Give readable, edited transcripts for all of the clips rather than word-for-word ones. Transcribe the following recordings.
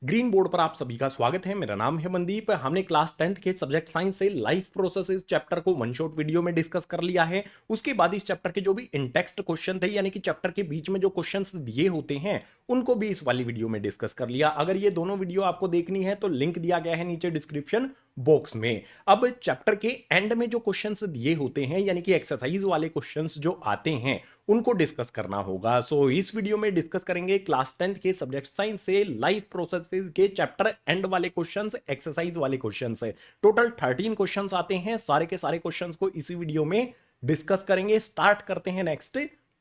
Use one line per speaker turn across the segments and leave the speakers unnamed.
Green board पर आप सभी का स्वागत है। मेरा नाम है मनदीप। हमने क्लास 10th के सब्जेक्ट साइंस से लाइफ प्रोसेसेस चैप्टर को वन शॉट वीडियो में डिस्कस कर लिया है। उसके बाद इस चैप्टर के जो भी इन टेक्स्ट क्वेश्चन थे, यानी कि चैप्टर के बीच में जो क्वेश्चंस दिए होते हैं, उनको भी इस वाली वीडियो में डिस्कस कर लिया। अगर ये दोनों वीडियो आपको देखनी है तो लिंक दिया गया है नीचे डिस्क्रिप्शन बॉक्स में। अब चैप्टर के एंड में जो क्वेश्चंस दिए होते हैं, यानी कि एक्सरसाइज वाले क्वेश्चंस जो आते हैं, उनको डिस्कस करना होगा। सो इस वीडियो में डिस्कस करेंगे क्लास 10th के सब्जेक्ट साइंस से लाइफ प्रोसेसेस के चैप्टर एंड वाले क्वेश्चंस, एक्सरसाइज वाले क्वेश्चंस है। टोटल 13 क्वेश्चंस आते हैं। सारे के सारे क्वेश्चंस को इसी वीडियो में डिस्कस करेंगे। स्टार्ट करते हैं नेक्स्ट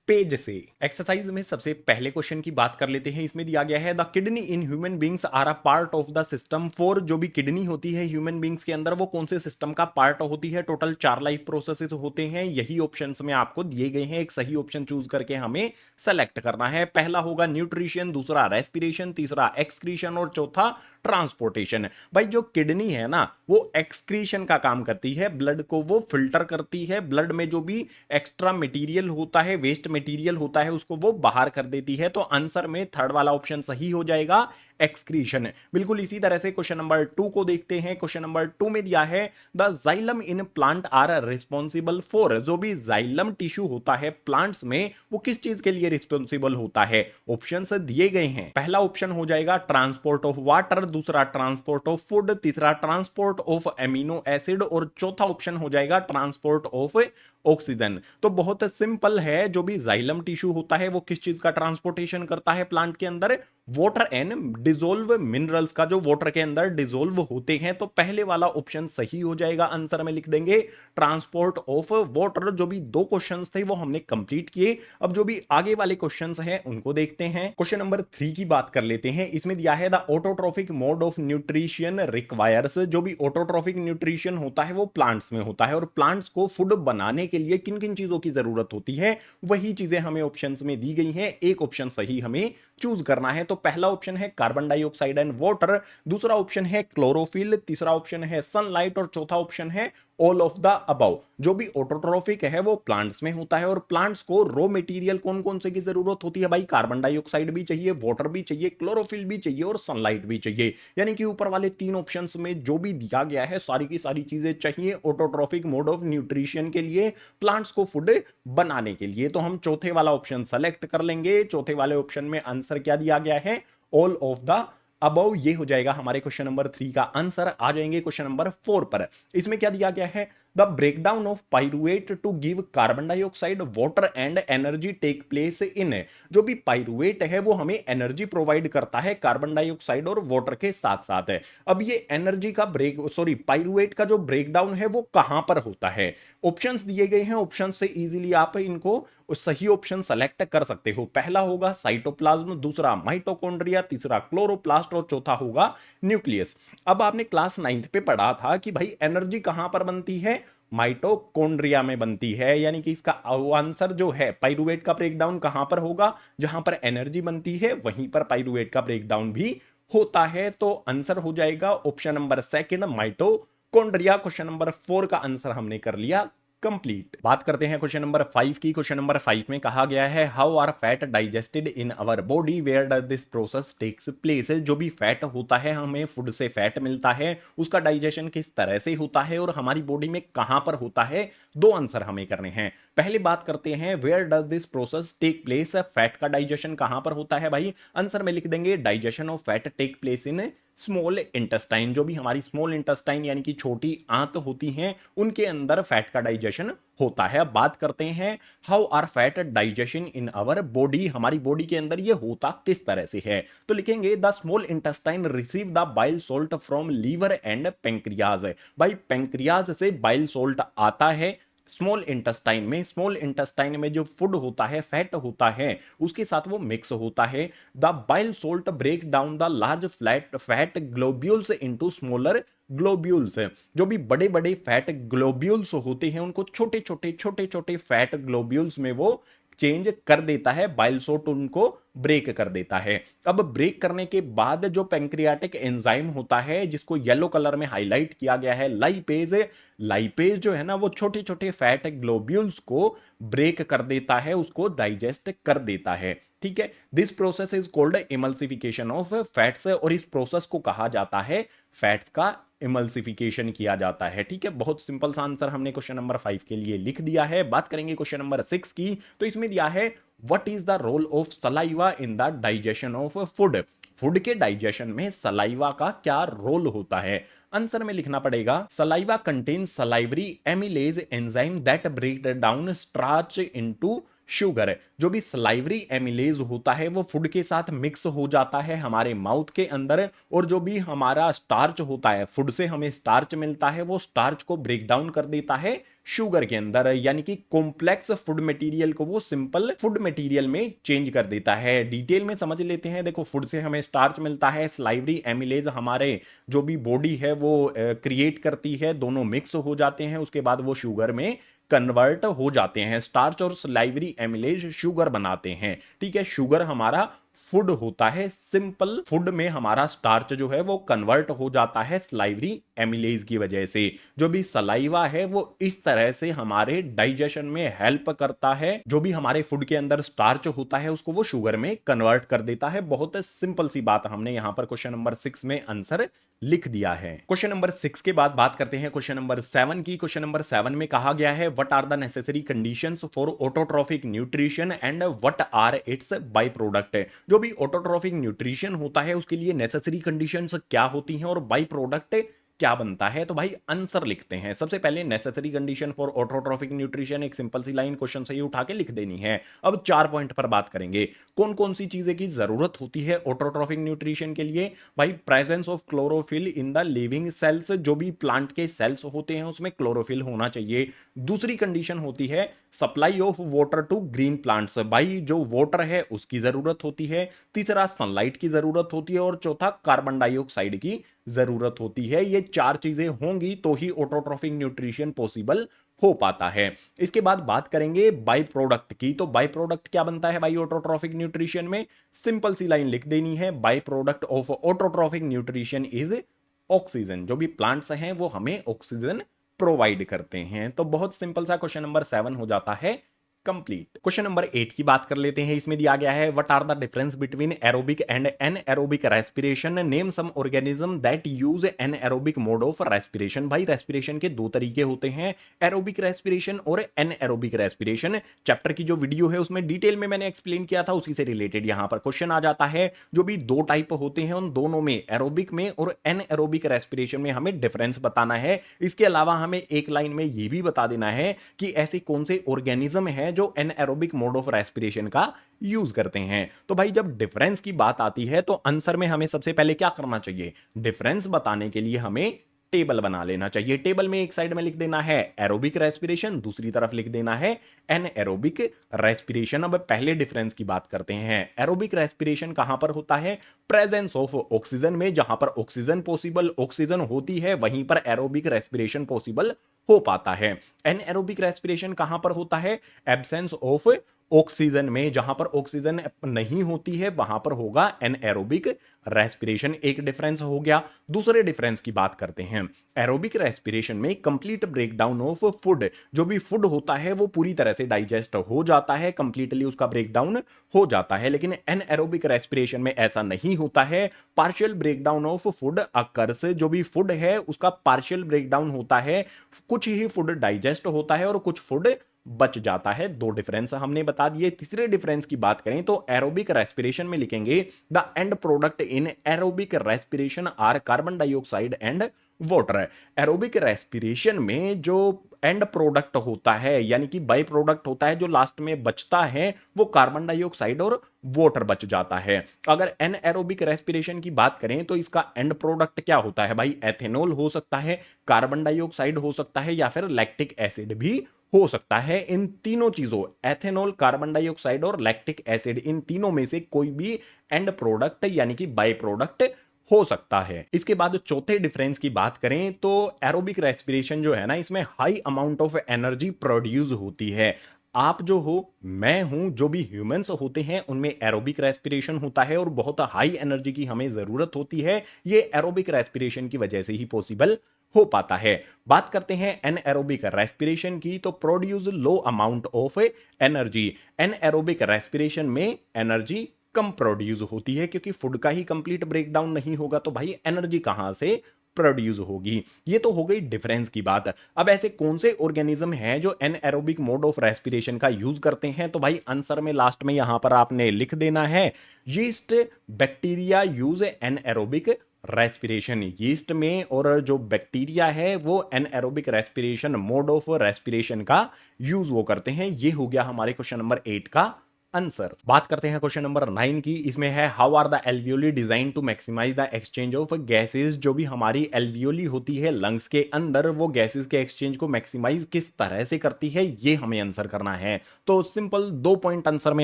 पेज से। एक्सरसाइज में सबसे पहले क्वेश्चन की बात कर लेते हैं। इसमें दिया गया है the kidney in human beings are a part of the system for. जो भी किडनी होती है ह्यूमन बींग्स के अंदर, वो कौन से सिस्टम का पार्ट होती है? टोटल 4 लाइफ प्रोसेसेस होते हैं। यही ऑप्शंस में आपको दिए गए हैं। एक सही ऑप्शन चूज करके हमें सेलेक्ट करना है। पहला होगा न्यूट्रिशन, दूसरा रेस्पिरेशन, तीसरा एक्सक्रीशन और चौथा ट्रांसपोर्टेशन। भाई जो किडनी है ना, वो एक्सक्रीशन का काम करती है, ब्लड को वो फिल्टर करती है। ब्लड में जो भी एक्स्ट्रा मटेरियल होता है, वेस्ट मटेरियल होता है, उसको वो बाहर कर देती है। तो आंसर में थर्ड वाला ऑप्शन सही हो जाएगा, एक्सक्रीशन। बिल्कुल इसी तरह से क्वेश्चन नंबर 2 को देखते हैं। क्वेश्चन नंबर 2 में दिया है the xylem in plant are responsible for. जो भी जाइलम टिश्यू होता है प्लांट्स में, वो किस चीज के लिए रिस्पॉन्सिबल होता है? ऑप्शंस दिए गए हैं। पहला ऑप्शन हो जाएगा ट्रांसपोर्ट ऑफ वाटर, दूसरा ट्रांसपोर्ट ऑफ फूड, तीसरा ट्रांसपोर्ट ऑफ एमिनो एसिड और चौथा ऑप्शन हो जाएगा ट्रांसपोर्ट ऑफ ऑक्सीजन। तो बहुत सिंपल है। जो भी जाइलम टिश्यू होता है वो किस चीज का ट्रांसपोर्टेशन करता है प्लांट के अंदर? वाटर एंड डिसोल्व मिनरल्स का, जो वाटर के अंदर डिसोल्व होते हैं। तो पहले वाला ऑप्शन सही हो जाएगा। आंसर में लिख देंगे ट्रांसपोर्ट ऑफ वाटर। जो भी 2 क्वेश्चंस थे वो हमने कंप्लीट किए। अब जो भी आगे वाले क्वेश्चंस हैं उनको देखते हैं। क्वेश्चन नंबर 3 की बात कर लेते हैं। इसमें दिया है the autotrophic mode of nutrition requires. जो भी ऑटोट्रोफिक न्यूट्रिशन होता है वो प्लांट्स में होता है, और प्लांट्स को फूड बनाने के लिए किन किन चीजों की जरूरत होती है, वही चीजें हमें ऑप्शंस में दी गई हैं। एक ऑप्शन सही हमें चूज करना है। तो पहला ऑप्शन है कार्बन डाइऑक्साइड एंड वाटर, दूसरा ऑप्शन है क्लोरोफिल, तीसरा ऑप्शन है सनलाइट और चौथा ऑप्शन है ऑल ऑफ द अबव। जो भी ऑटोट्रोफिक है वो प्लांट्स में होता है, और प्लांट्स को रॉ मटेरियल कौन कौन से की जरूरत होती है? भाई कार्बन डाइऑक्साइड भी चाहिए, वाटर भी चाहिए, क्लोरोफिल भी चाहिए और सनलाइट भी चाहिए। यानी कि ऊपर वाले 3 ऑप्शंस में जो भी दिया गया है, सारी की सारी चीजें चाहिए ऑटोट्रोफिक मोड ऑफ न्यूट्रिशन के लिए, प्लांट्स को फूड बनाने के लिए। तो हम चौथे वाला ऑप्शन सेलेक्ट कर लेंगे। चौथे वाले ऑप्शन में आंसर क्या दिया गया है? All of the above. ये हो जाएगा हमारे क्वेश्चन नंबर 3 का आंसर। आ जाएंगे क्वेश्चन नंबर 4 पर। इसमें क्या दिया गया है? The breakdown of pyruvate to give carbon dioxide water and energy take place in. जो भी पाइरुवेट है वो हमें एनर्जी प्रोवाइड करता है कार्बन डाइऑक्साइड और वाटर के साथ साथ है। अब ये एनर्जी का पाइरुवेट का जो ब्रेकडाउन है वो कहां पर होता है? ऑप्शंस दिए गए हैं। ऑप्शन से इजीली आप इनको सही ऑप्शन सेलेक्ट कर सकते हो। पहला होगा साइटोप्लाज्म, दूसरा माइटोकॉन्ड्रिया, तीसरा क्लोरोप्लास्ट और चौथा होगा न्यूक्लियस। अब आपने क्लास 9th पे पढ़ा था कि भाई एनर्जी कहां पर बनती है? माइटोकॉन्ड्रिया में बनती है। यानी कि इसका आंसर जो है, पाइरुवेट का ब्रेकडाउन कहां पर होगा? जहां पर एनर्जी बनती है वहीं पर पाइरुवेट का ब्रेकडाउन भी होता है। तो आंसर हो जाएगा option number 2 mitochondria. Question number 4 का आंसर हमने कर लिया कंप्लीट। बात करते हैं क्वेश्चन नंबर 5 की। क्वेश्चन नंबर 5 में कहा गया है how are fat digested in our body, where does this process takes place. जो भी फैट होता है, हमें फूड से फैट मिलता है, उसका डाइजेशन किस तरह से होता है और हमारी बॉडी में कहां पर होता है? 2 आंसर हमें करने हैं। पहले बात करते हैं where does this process take place. Fat का डाइजेशन कहां पर होता है? भाई आंसर में लिख देंगे digestion of fat take place in small intestine. जो भी हमारी स्मॉल इंटेस्टाइन यानी कि छोटी आंत होती हैं, उनके अंदर फैट का डाइजेशन होता है। अब बात करते हैं how are fat digestion in our body. हमारी बॉडी के अंदर ये होता किस तरह से है? तो लिखेंगे the small intestine receive the bile salt from liver and pancreas. भाई पेंक्रियाज से बाइल सोल्ट आता है स्मॉल इंटेस्टाइन में। स्मॉल इंटेस्टाइन में जो फूड होता है, फैट होता है, उसके साथ वो मिक्स होता है। The bile salt break down the large flat fat globules into smaller globules. जो भी बड़े बड़े फैट ग्लोब्यूल्स होते हैं उनको छोटे छोटे फैट ग्लोब्यूल्स में वो चेंज कर देता है, बाइल सॉल्ट उनको ब्रेक कर देता है। अब ब्रेक करने के बाद जो पैंक्रियाटिक एंजाइम होता है जिसको येलो कलर में हाईलाइट किया गया है लाइपेज, लाइपेज जो है ना वो छोटे छोटे फैट ग्लोब्यूल्स को ब्रेक कर देता है, उसको डाइजेस्ट कर देता है। ठीक है, this process is called emulsification of fats, और इस प्रोसेस को कहा जाता है फैट्स का इमल्सिफिकेशन किया जाता है। ठीक है, बहुत सिंपल सा आंसर हमने क्वेश्चन नंबर 5 के लिए लिख दिया है। बात करेंगे क्वेश्चन नंबर 6 की, तो इसमें दिया है what is the role of saliva in the digestion of food. Food के डाइजेशन में सलाइवा का क्या रोल होता है? आंसर में लिखना पड़ेगा saliva contains salivary amylase enzyme that break down starch into sugar. जो भी सलाइवरी एमिलेज होता है वो फूड के साथ मिक्स हो जाता है हमारे माउथ के अंदर, और जो भी हमारा स्टार्च होता है, फूड से हमें स्टार्च मिलता है, वो स्टार्च को ब्रेक डाउन कर देता है शुगर के अंदर, यानी कि कॉम्प्लेक्स फूड मटेरियल को वो सिंपल फूड मटेरियल में चेंज कर देता है। डिटेल में समझ लेते हैं। देखो, फूड से हमें स्टार्च मिलता है, सलाइवरी एमिलेज हमारे जो भी बॉडी है वो क्रिएट करती है, दोनों मिक्स हो जाते हैं, उसके बाद वो शुगर में कन्वर्ट हो जाते हैं। स्टार्च और सलाइवरी एमिलेज शुगर बनाते हैं। ठीक है, शुगर हमारा फूड होता है, सिंपल फूड में हमारा स्टार्च जो है वो कन्वर्ट हो जाता है सलाइवरी एमिलेज की वजह से। जो भी सलाइवा है वो इस तरह से हमारे डाइजेशन में हेल्प करता है, जो भी हमारे फूड के अंदर स्टार्च होता है उसको वो शुगर में कन्वर्ट कर देता है। बहुत सिंपल सी बात हमने यहां पर क्वेश्चन नंबर 6 में आंसर लिख दिया है। क्वेश्चन नंबर 6 के बाद बात करते हैं क्वेश्चन नंबर 7 की। क्वेश्चन नंबर 7 में कहा गया है what are the necessary conditions for autotrophic nutrition and what are its by product. जो भी ऑटोट्रॉफिक न्यूट्रिशन होता है उसके लिए नेसेसरी कंडीशंस क्या होती हैं और बाय प्रोडक्ट क्या बनता है? तो भाई आंसर लिखते हैं। सबसे पहले necessary condition for autotrophic nutrition, एक सिंपल सी लाइन क्वेश्चन से ही उठा के लिख देनी है। अब 4 पॉइंट पर बात करेंगे कौन कौन सी चीजें की जरूरत होती है ऑटोट्रॉफिक न्यूट्रिशन के लिए। भाई, presence of chlorophyll in the living cells, जो भी प्लांट के सेल्स होते हैं उसमें क्लोरोफिल होना चाहिए। दूसरी कंडीशन होती है supply of water to green plants, भाई जो वाटर है उसकी जरूरत होती है। तीसरा सनलाइट की जरूरत होती है, और चौथा कार्बन डाइऑक्साइड की जरूरत होती है। ये 4 चीजें होंगी तो ही ऑटोट्रॉफिक न्यूट्रिशन पॉसिबल हो पाता है। इसके बाद बात करेंगे बाय प्रोडक्ट की। तो बाय प्रोडक्ट क्या बनता है भाई ऑटोट्रॉफिक न्यूट्रिशन में? सिंपल सी लाइन लिख देनी है, by product of autotrophic nutrition is oxygen. जो भी प्लांट्स हैं वो हमें ऑक्सीजन प्रोवाइड करते हैं। तो बहुत सिंपल सा क्वेश्चन नंबर 7 हो जाता है कंप्लीट। क्वेश्चन नंबर 8 की बात कर लेते हैं। इसमें दिया गया है what are the difference between aerobic and anaerobic respiration, name some organism that use anaerobic mode of respiration. भाई, रेस्पिरेशन के 2 तरीके होते हैं, एरोबिक रेस्पिरेशन और एनएरोबिक रेस्पिरेशन। चैप्टर की जो वीडियो है उसमें डिटेल में मैंने एक्सप्लेन किया था, उसी से रिलेटेड यहां पर क्वेश्चन आ जाता है। जो भी 2 टाइप होते हैं उन दोनों में, एरोबिक में और एनएरोबिक रेस्पिरेशन में, हमें डिफरेंस बताना है। इसके अलावा हमें एक लाइन में यह भी बता देना है कि ऐसे कौन से ऑर्गेनिज्म है जो एनएरोबिक मोड ऑफ रेस्पिरेशन का यूज करते हैं। तो भाई, जब डिफरेंस की बात आती है तो आंसर में हमें सबसे पहले क्या करना चाहिए? डिफरेंस बताने के लिए हमें टेबल बना लेना चाहिए। टेबल में एक साइड में लिख देना है एरोबिक रेस्पिरेशन, दूसरी तरफ लिख देना है एनएरोबिक रेस्पिरेशन। अब पहले डिफरेंस की बात करते हैं। एरोबिक रेस्पिरेशन कहां पर होता है? प्रेजेंस ऑफ ऑक्सीजन में। जहां पर ऑक्सीजन पॉसिबल, ऑक्सीजन होती है, वहीं पर एरोबिक रेस्पिरेशन पॉसिबल हो पाता है। एनएरोबिक रेस्पिरेशन कहां पर होता है? एब्सेंस ऑफ ऑक्सीजन में। जहां पर ऑक्सीजन नहीं होती है वहां पर होगा एनएरोबिक रेस्पिरेशन। एक डिफरेंस हो गया। दूसरे डिफरेंस की बात करते हैं। एरोबिक रेस्पिरेशन में कंप्लीट ब्रेकडाउन ऑफ फूड, जो भी फूड होता है वो पूरी तरह से डाइजेस्ट हो जाता है, कंप्लीटली उसका ब्रेकडाउन हो जाता है। लेकिन एनएरोबिक रेस्पिरेशन में ऐसा नहीं होता है, partial breakdown of food occurs. जो भी फूड है उसका पार्शियल ब्रेकडाउन होता है, कुछ ही फूड डाइजेस्ट होता है और कुछ फूड बच जाता है। 2 डिफरेंस हमने बता दिए। तीसरे डिफरेंस की बात करें तो एरोबिक रेस्पिरेशन में लिखेंगे the end product in aerobic respiration are carbon dioxide and water. Aerobic respiration में जो एंड प्रोडक्ट होता है, यानी कि बाय प्रोडक्ट होता है, जो लास्ट में बचता है, वो कार्बन डाइऑक्साइड और वाटर बच जाता है। अगर एनएरोबिक रेस्पिरेशन की बात करें तो इसका एंड प्रोडक्ट क्या होता है भाई? एथेनॉल हो सकता है, कार्बन डाइऑक्साइड हो सकता है, या फिर लैक्टिक एसिड भी हो सकता है। इन तीनों चीजों, एथेनॉल, कार्बन डाइऑक्साइड और लैक्टिक एसिड, इन तीनों में से कोई भी एंड प्रोडक्ट यानी कि बाय प्रोडक्ट हो सकता है। इसके बाद चौथे डिफरेंस की बात करें तो एरोबिक रेस्पिरेशन जो है ना, इसमें high amount of energy produce होती है। आप जो हो, मैं हूं, जो भी ह्यूमंस होते हैं उनमें एरोबिक रेस्पिरेशन होता है और बहुत हाई एनर्जी की हमें जरूरत होती है। ये एरोबिक रेस्पिरेशन की वजह से ही पॉसिबल हो पाता है। बात करते हैं एनएरोबिक रेस्पिरेशन की, तो produce low amount of energy. Anaerobic respiration में एनर्जी कम प्रोड्यूस होती है, क्योंकि फूड का ही कंप्लीट ब्रेकडाउन नहीं होगा तो भाई एनर्जी कहां से प्रोड्यूस होगी। ये तो हो गई डिफरेंस की बात। अब ऐसे कौन से ऑर्गेनिज्म हैं जो एनएरोबिक मोड ऑफ रेस्पिरेशन का यूज करते हैं, तो भाई आंसर में लास्ट में यहां पर आपने लिख देना है yeast bacteria use anaerobic respiration. Yeast में और जो बैक्टीरिया है वो anaerobic respiration mode of respiration का यूज वो करते हैं। ये हो गया हमारे क्वेश्चन नंबर 8 का आंसर। बात करते हैं क्वेश्चन नंबर 9 की। इसमें है how are the alveoli design to maximise the exchange of gases. जो भी हमारी एल्वियोली होती है लंग्स के अंदर, वो गैसेस के एक्सचेंज को मैक्सिमाइज किस तरह से करती है, ये हमें आंसर करना है। तो सिंपल 2 पॉइंट आंसर में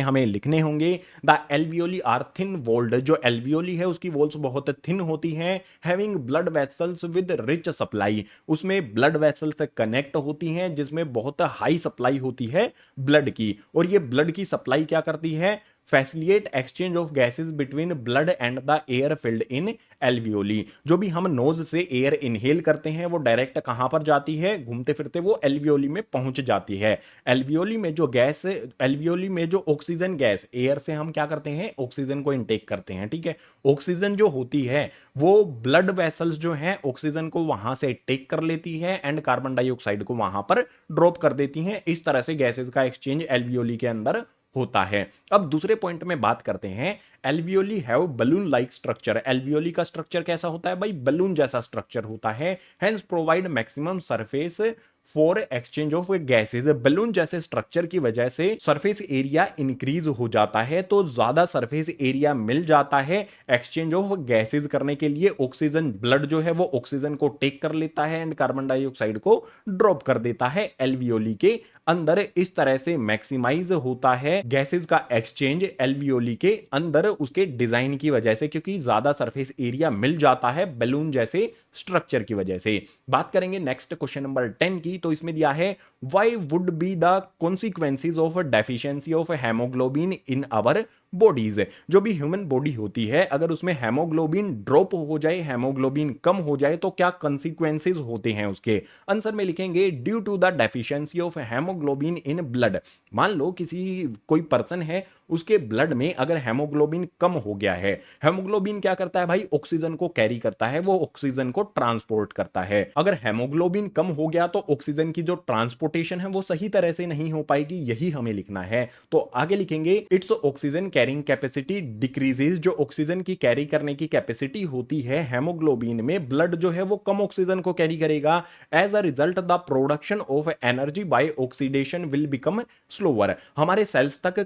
हमें लिखने होंगे। The alveoli are thin walled. जो एल्वियोली है उसकी वॉल्स बहुत थिन होती हैं। Having blood vessels with rich supply. उसमें ब्लड वेसल से कनेक्ट होती हैं जिसमें बहुत हाई सप्लाई होती है ब्लड की। और ये ब्लड की सप्लाई क्या करती है, facilitate exchange of gases between blood and the air filled in alveoli. जो भी हम नोज से एयर इनहेल करते हैं वो डायरेक्ट कहां पर जाती है, घूमते फिरते वो एल्वियोली में पहुंच जाती है। एल्वियोली में जो गैस, एल्वियोली में जो ऑक्सीजन गैस, एयर से हम क्या करते हैं, ऑक्सीजन को इनटेक करते हैं, ठीक है। ऑक्सीजन जो होती है वो ब्लड वेसल्स जो हैं ऑक्सीजन को वहां से टेक कर लेती है एंड कार्बन डाइऑक्साइड को वहां पर ड्रॉप कर देती हैं। इस तरह से गैसेस का एक्सचेंज एल्वियोली के अंदर होता है। अब दूसरे पॉइंट में बात करते हैं, alveoli have balloon like structure. Alveoli का स्ट्रक्चर कैसा होता है भाई, बलून जैसा स्ट्रक्चर होता है। Hence provide maximum surface for exchange of gases. Balloon जैसे स्ट्रक्चर की वजह से सरफेस एरिया इंक्रीज हो जाता है, तो ज्यादा सरफेस एरिया मिल जाता है एक्सचेंज ऑफ गैसेस करने के लिए। ऑक्सीजन, ब्लड जो है वो ऑक्सीजन को टेक कर लेता है एंड कार्बन डाइऑक्साइड को ड्रॉप कर देता है एल्वियोली के अंदर। इस तरह से मैक्सिमाइज होता है गैसेस का एक्सचेंज एल्वियोली के अंदर, उसके डिजाइन की वजह से, क्योंकि ज्यादा सरफेस एरिया मिल जाता है बैलून जैसे स्ट्रक्चर की वजह से। बात करेंगे नेक्स्ट क्वेश्चन नंबर 10 की। तो इसमें दिया है why would be the consequences of deficiency of haemoglobin in our bodies. जो भी ह्यूमन बॉडी होती है अगर उसमें हेमोग्लोबिन ड्रॉप हो जाए, हेमोग्लोबिन कम हो जाए, तो क्या कॉन्सिक्वेंसेज होते हैं उसके। आंसर में लिखेंगे due to the deficiency of haemoglobin in blood. मान लो किसी कोई पर्सन है, उसके ब्लड में अगर हेमोग्लोबिन कम हो गया है। हेमोग्लोबिन क्या करता है भाई, ऑक्सीजन को कैरी करता है, वो ऑक्सीजन को ट्रांसपोर्ट करता है। अगर हेमोग्लोबिन कम हो गया तो ऑक्सीजन की जो ट्रांसपोर्टेशन है वो सही तरह से नहीं हो पाएगी, यही हमें लिखना है। तो आगे लिखेंगे it's oxygen carrying capacity decreases. जो ऑक्सीजन की कैरी करने की कैपेसिटी होती है हेमोग्लोबिन में, ब्लड जो है वो कम ऑक्सीजन को कैरी करेगा। As a result the production of energy by oxidation will become slower. हमारे सेल्स तक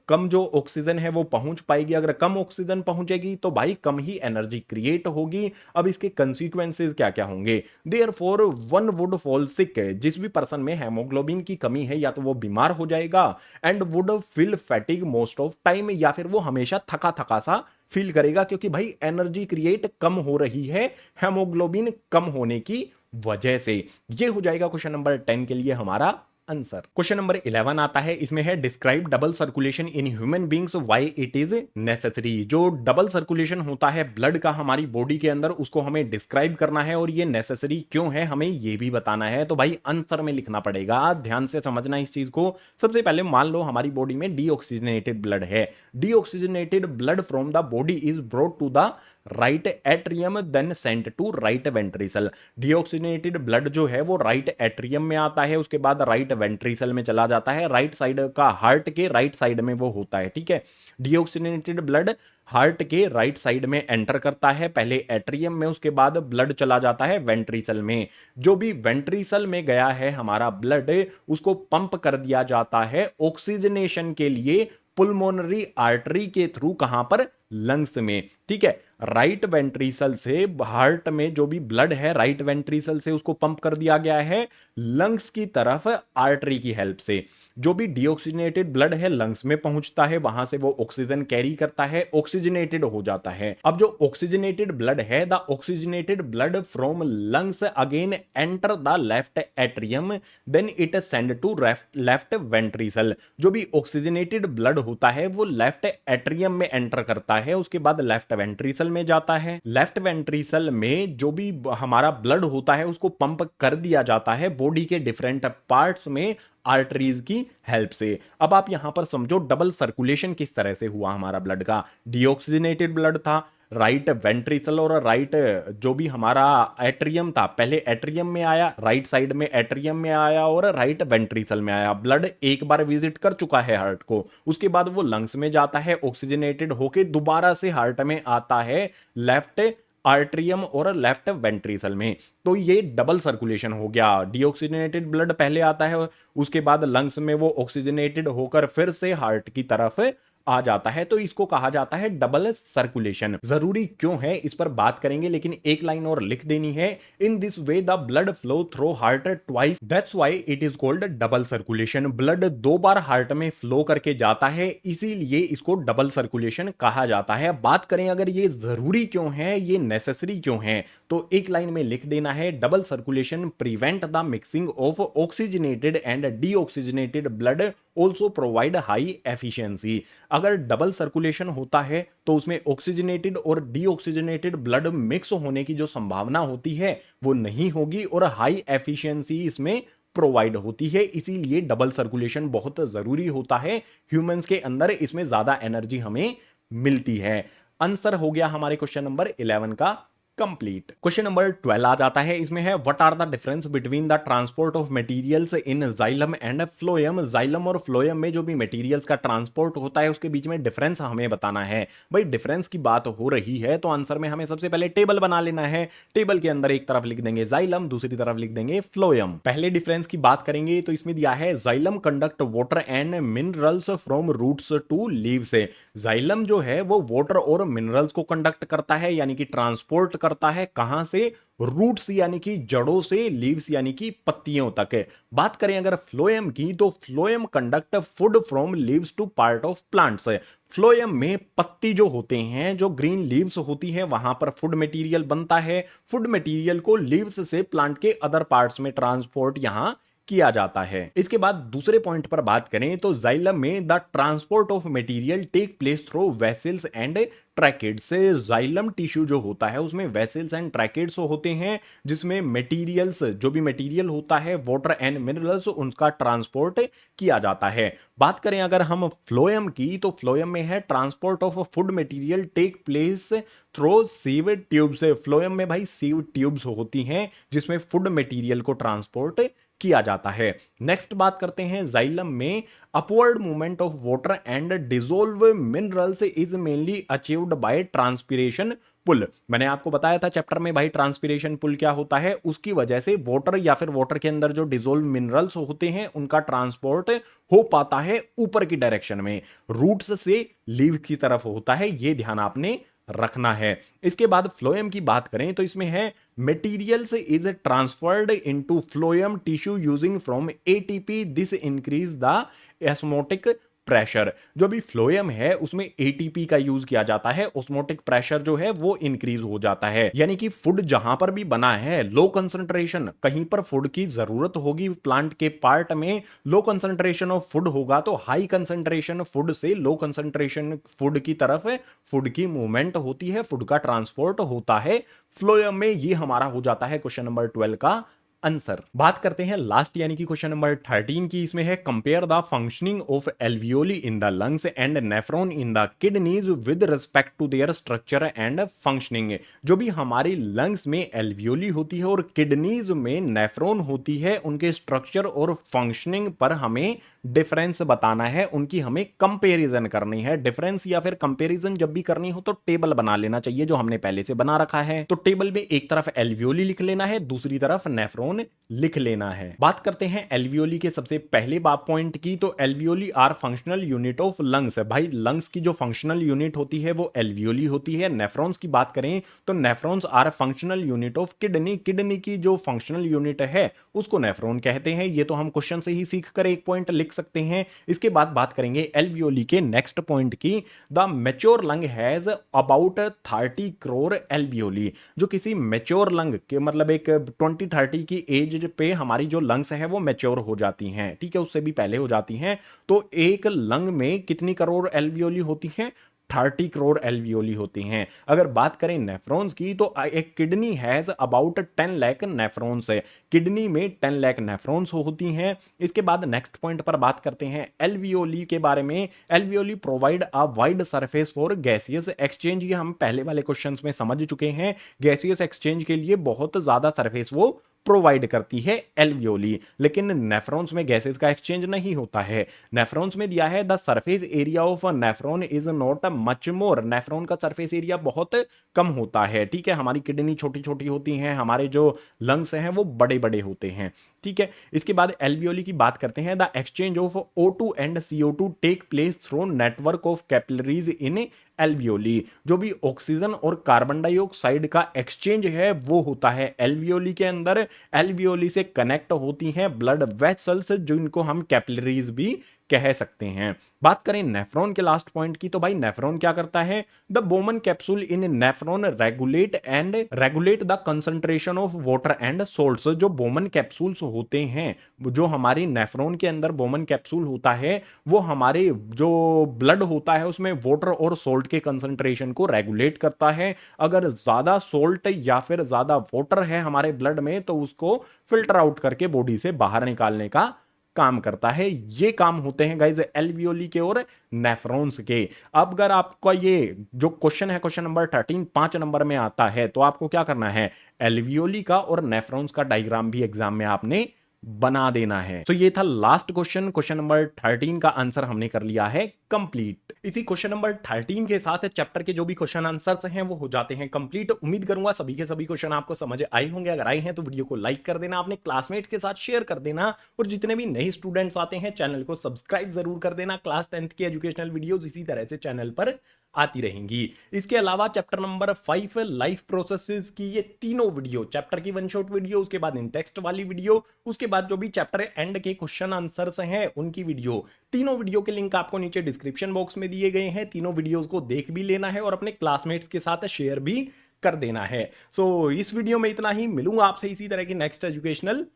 कम जो ऑक्सीजन है वो पहुंच पाएगी। अगर कम ऑक्सीजन पहुंचेगी तो भाई कम ही एनर्जी क्रिएट होगी। अब इसके कंसीक्वेंसेस क्या क्या होंगे, therefore one would fall sick. जिस भी पर्सन में हेमोग्लोबिन की कमी है या तो वो बीमार हो जाएगा and would feel fatigue most of time, या फिर वो हमेशा थका थका सा फील करेगा, क्योंकि भाई एनर्जी क्रिएट कम हो रही है हेमोग्लोबिन कम होने की वजह से। ये हो जाएगा क्वेश्चन नंबर 10 के लिए हमारा आंसर। क्वेश्चन नंबर 11 आता है, इसमें है describe double circulation in human beings why it is necessary. जो डबल सर्कुलेशन होता है ब्लड का हमारी बॉडी के अंदर, उसको हमें डिस्क्राइब करना है और ये नेसेसरी क्यों है हमें ये भी बताना है। तो भाई आंसर में लिखना पड़ेगा, ध्यान से समझना इस चीज को। सबसे पहले मान लो हमारी बॉडी में डीऑक्सीजनेटेड ब्लड है। Deoxygenated blood from the body is brought to the right atrium then sent to right ventricle. Deoxygenated blood जो है वो राइट एट्रियम में आता है, उसके बाद राइट वेंट्रिकल में चला जाता है। राइट साइड का हार्ट के राइट साइड में वो होता है, ठीक है। डीऑक्सीजनेटेड ब्लड हार्ट के राइट साइड में एंटर करता है, पहले एट्रियम में, उसके बाद ब्लड चला जाता है वेंट्रिकल में। जो भी वेंट्रिकल में गया है हमारा ब्लड, उसको पंप कर दिया जाता है ऑक्सीजनेशन के लिए पुल्मोनरी आर्टरी के थ्रू। कहां पर, लंग्स में, ठीक है। राइट वेंट्रिकल से हार्ट में जो भी ब्लड है राइट वेंट्रिकल से उसको पंप कर दिया गया है लंग्स की तरफ आर्टरी की हेल्प से। जो भी डीऑक्सीजनेटेड ब्लड है लंग्स में पहुंचता है, वहां से वो ऑक्सीजन कैरी करता है, ऑक्सीजनेटेड हो जाता है। अब जो ऑक्सीजनेटेड ब्लड है, the oxygenated blood from lungs again enter the left atrium, then it send to left ventricle. जो भी ऑक्सीजनेटेड ब्लड होता है वो लेफ्ट एट्रियम में एंटर करता है, उसके बाद लेफ्ट वेंट्रिकल में जाता है। लेफ्ट वेंट्रिकल में जो भी हमारा ब्लड होता है उसको पंप कर दिया जाता है बॉडी के डिफरेंट पार्ट्स में आर्टरीज की हेल्प से। अब आप यहां पर समझो डबल सर्कुलेशन किस तरह से हुआ हमारा ब्लड का। डीऑक्सीजनेटेड ब्लड था, राइट वेंट्रिकल और राइट जो भी हमारा एट्रियम था, पहले एट्रियम में आया, राइट साइड में एट्रियम में आया और राइट वेंट्रिकल में आया। ब्लड एक बार विजिट कर चुका है हार्ट को, उसके बाद वो लंग्स में जाता है, ऑक्सीजनेटेड होके दोबारा से हार्ट में आता है लेफ्ट आर्ट्रियम और लेफ्ट वेंट्रिकल में। तो ये डबल सर्कुलेशन हो गया। डीऑक्सीजनेटेड ब्लड पहले आता है, उसके बाद लंग्स में वो ऑक्सीजनेटेड होकर फिर से हार्ट की तरफ आ जाता है, तो इसको कहा जाता है डबल सर्कुलेशन। जरूरी क्यों है इस पर बात करेंगे, लेकिन एक लाइन और लिख देनी है। In this way the blood flow through heart twice, that's why it is called double circulation. Blood दो बार हार्ट में फ्लो करके जाता है, इसीलिए इसको डबल सर्कुलेशन कहा जाता है। बात करें अगर ये जरूरी क्यों है, ये नेसेसरी क्यों है, तो एक लाइन में लिख देना है, double circulation prevent the mixing of oxygenated and deoxygenated blood also provide high efficiency. अगर डबल सर्कुलेशन होता है तो उसमें ऑक्सीजनेटेड और डीऑक्सीजनेटेड ब्लड मिक्स होने की जो संभावना होती है वो नहीं होगी और हाई एफिशिएंसी इसमें प्रोवाइड होती है। इसीलिए डबल सर्कुलेशन बहुत जरूरी होता है ह्यूमंस के अंदर, इसमें ज्यादा एनर्जी हमें मिलती है। आंसर हो गया हमारे क्वेश्चन नंबर 11 का कंप्लीट। क्वेश्चन नंबर 12 आ जाता है, इसमें है what are the difference between the transport of materials in xylem and phloem. Xylem और फ्लोएम में जो भी मटेरियल्स का ट्रांसपोर्ट होता है उसके बीच में डिफरेंस हमें बताना है। भाई डिफरेंस की बात हो रही है तो आंसर में हमें सबसे पहले टेबल बना लेना है। टेबल के अंदर एक तरफ लिख देंगे जाइलम, दूसरी तरफ लिख देंगे फ्लोएम। पहले डिफरेंस की बात करेंगे तो इसमें दिया है xylem conduct water and minerals from roots to leaves. Xylem जो है वो वाटर और मिनरल्स को कंडक्ट करता है, यानी कि ट्रांसपोर्ट करता है। कहां से? रूट्स यानी कि जड़ों से, लीव्स यानी कि पत्तियों तक। बात करें अगर फ्लोएम की तो phloem conduct food from leaves to part of plants. Phloem में पत्ती जो होते हैं, जो ग्रीन लीव्स होती है, वहां पर फूड मटेरियल बनता है। फूड मटेरियल को लीव्स से प्लांट के अदर पार्ट्स में ट्रांसपोर्ट यहां किया जाता है। इसके बाद दूसरे पॉइंट पर बात करें तो जाइलम में the transport of material take place through vessels and tracheids. Xylem tissue जो होता है उसमें वेसल्स एंड ट्रैकेट्स होते हैं, जिसमें मटेरियल्स, जो भी मटेरियल होता है वाटर एंड मिनरल्स, उनका ट्रांसपोर्ट किया जाता है। बात करें अगर हम फ्लोएम की तो फ्लोएम में है transport of food material take place through sieve tubes. Phloem में भाई सीव ट्यूब्स होती हैं जिसमें फूड मटेरियल को ट्रांसपोर्ट किया जाता है। नेक्स्ट बात करते हैं जाइलम में upward movement of water and dissolve minerals is mainly achieved by transpiration pull. मैंने आपको बताया था चैप्टर में भाई ट्रांसपिरेशन पुल क्या होता है, उसकी वजह से वाटर या फिर वाटर के अंदर जो डिसॉल्व मिनरल्स होते हैं उनका ट्रांसपोर्ट हो पाता है ऊपर की डायरेक्शन में, रूट्स से लीव की तरफ होता है, ये ध्यान आपने रखना है। इसके बाद फ्लोएम की बात करें तो इसमें है materials is transferred into phloem tissue using from ATP, this increase the osmotic pressure. जो भी फ्लोएम है उसमें एटीपी का यूज किया जाता है, ऑस्मोटिक प्रेशर जो है वो इंक्रीज हो जाता है। यानी कि फूड जहां पर भी बना है लो कंसंट्रेशन, कहीं पर फूड की जरूरत होगी प्लांट के पार्ट में, लो कंसंट्रेशन ऑफ फूड होगा तो हाई कंसंट्रेशन फूड से लो कंसंट्रेशन फूड की तरफ फूड की मूवमेंट होती है, फूड का ट्रांसपोर्ट होता है फ्लोएम में। ये हमारा हो जाता है क्वेश्चन नंबर 12 का आंसर। बात करते हैं लास्ट यानी कि क्वेश्चन नंबर 13 की। इसमें है compare the functioning of alveoli in the lungs and nephron in the kidneys with respect to their structure and functioning. जो भी हमारी लंग्स में एल्वियोली होती है और किडनीज में नेफ्रॉन होती है, उनके स्ट्रक्चर और फंक्शनिंग पर हमें डिफरेंस बताना है, उनकी हमें कंपैरिजन करनी है। डिफरेंस या फिर कंपैरिजन जब भी करनी हो तो टेबल बना लेना चाहिए, जो हमने पहले से बना रखा है। तो टेबल में एक तरफ एल्वियोली लिख लेना है, दूसरी तरफ नेफ्रॉन लिख लेना है। बात करते हैं एल्वियोली के सबसे पहले पॉइंट की। तो alveoli are functional unit of lungs है। भाई लंग्स की जो फंक्शनल यूनिट होती है वो एल्वियोली होती है। नेफ्रॉन्स की बात करें तो nephrons are functional unit of kidney. Kidney की जो फंक्शनल यूनिट है उसको नेफ्रॉन कहते हैं। ये तो हम क्वेश्चन से ही सीख कर एक पॉइंट लिख सकते हैं। इसके बाद बात करेंगे एल्वियोली के नेक्स्ट पॉइंट की। The mature lung has about 30 crore alveoli. जो किसी मैच्योर लंग के मतलब एक 20-30 की एज पे हमारी जो लंग्स है वो मैच्योर हो जाती हैं, ठीक है, उससे भी पहले हो जाती हैं। तो एक लंग में कितनी करोड़ एल्वियोली होती हैं? 30 करोड़ एल्वियोली होती हैं। अगर बात करें नेफ्रॉन्स की तो एक kidney has about 10 lakh nephrons है। किडनी में 10 लाख नेफ्रॉन्स होती हैं। इसके बाद नेक्स्ट पॉइंट पर बात करते हैं एल्वियोली के बारे में। Alveoli provide a wide surface for gaseous exchange. ये हम पहले वाले क्वेश्चंस में समझ चुके हैं। गैसियस एक्सचेंज के लिए बहुत ज्यादा सरफेस वो प्रोवाइड करती है एल्वियोली। लेकिन नेफ्रॉन्स में गैसेस का एक्सचेंज नहीं होता है। नेफ्रॉन्स में दिया है the surface area of nephron is not much more. Nephron का सरफेस एरिया बहुत कम होता है, ठीक है। हमारी किडनी छोटी छोटी होती हैं, हमारे जो लंग्स हैं वो बड़े बड़े होते हैं, ठीक है। इसके बाद एल्वियोली की बात करते हैं। The exchange of O2 and CO2 take place through network of capillaries in alveoli. जो भी ऑक्सीजन और कार्बन डाइऑक्साइड का एक्सचेंज है वो होता है एल्वियोली के अंदर। एल्वियोली से कनेक्ट होती हैं ब्लड वेसल्स, जिनको हम कैपिलरीज भी कह सकते हैं। बात करें नेफ्रॉन के लास्ट पॉइंट की तो भाई नेफ्रॉन क्या करता है? The Bowman capsule in nephron regulate the concentration of water and salts. जो बोमन कैप्सूल्स होते हैं, जो हमारी नेफ्रॉन के अंदर बोमन कैप्सूल होता है, वो हमारे जो ब्लड होता है उसमें वाटर और सोल्ट के कंसंट्रेशन को रेगुलेट करता है। अगर ज्यादा सोल्ट या फिर ज्यादा वाटर है हमारे ब्लड में तो उसको फिल्टर आउट करके बॉडी से बाहर निकालने का काम करता है। ये काम होते हैं गाइज एल्वियोली के और नेफ्रॉन्स के। अब अगर आपका ये जो क्वेश्चन है, क्वेश्चन नंबर 13 5 नंबर में आता है, तो आपको क्या करना है? एल्वियोली का और नेफ्रॉन्स का डायग्राम भी एग्जाम में आपने बना देना है। तो ये था लास्ट क्वेश्चन। क्वेश्चन नंबर 13 का आंसर हमने कर लिया है कंप्लीट। इसी क्वेश्चन नंबर 13 के साथ चैप्टर के जो भी क्वेश्चन आंसर्स हैं वो हो जाते हैं कंप्लीट। उम्मीद करूंगा सभी के सभी क्वेश्चन आपको समझ आए होंगे। अगर आए हैं तो वीडियो को लाइक कर देना, अपने क्लासमेट्स के साथ शेयर कर देना, और जितने भी नए स्टूडेंट्स आते हैं चैनल को सब्सक्राइब जरूर कर देना। क्लास 10th की एजुकेशनल वीडियोस इसी तरह से चैनल पर आती रहेंगी। इसके अलावा चैप्टर नंबर 5 लाइफ प्रोसेसेस की ये तीनों वीडियो, चैप्टर की वन शॉट वीडियो, उसके बाद इन टेक्स्ट वाली वीडियो, उसके बाद जो भी चैप्टर एंड के क्वेश्चन आंसर्स हैं उनकी वीडियो, तीनों वीडियो के लिंक आपको नीचे डिस्क्रिप्शन बॉक्स में दिए गए हैं। तीनों वीडियोस को देख भी लेना है और अपने क्लासमेट्स के साथ शेयर भी कर देना है। सो इस वीडियो में इतना ही। मिलूंगा आपसे इसी तरह की नेक्स्ट एजुकेशनल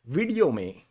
वीडियो में।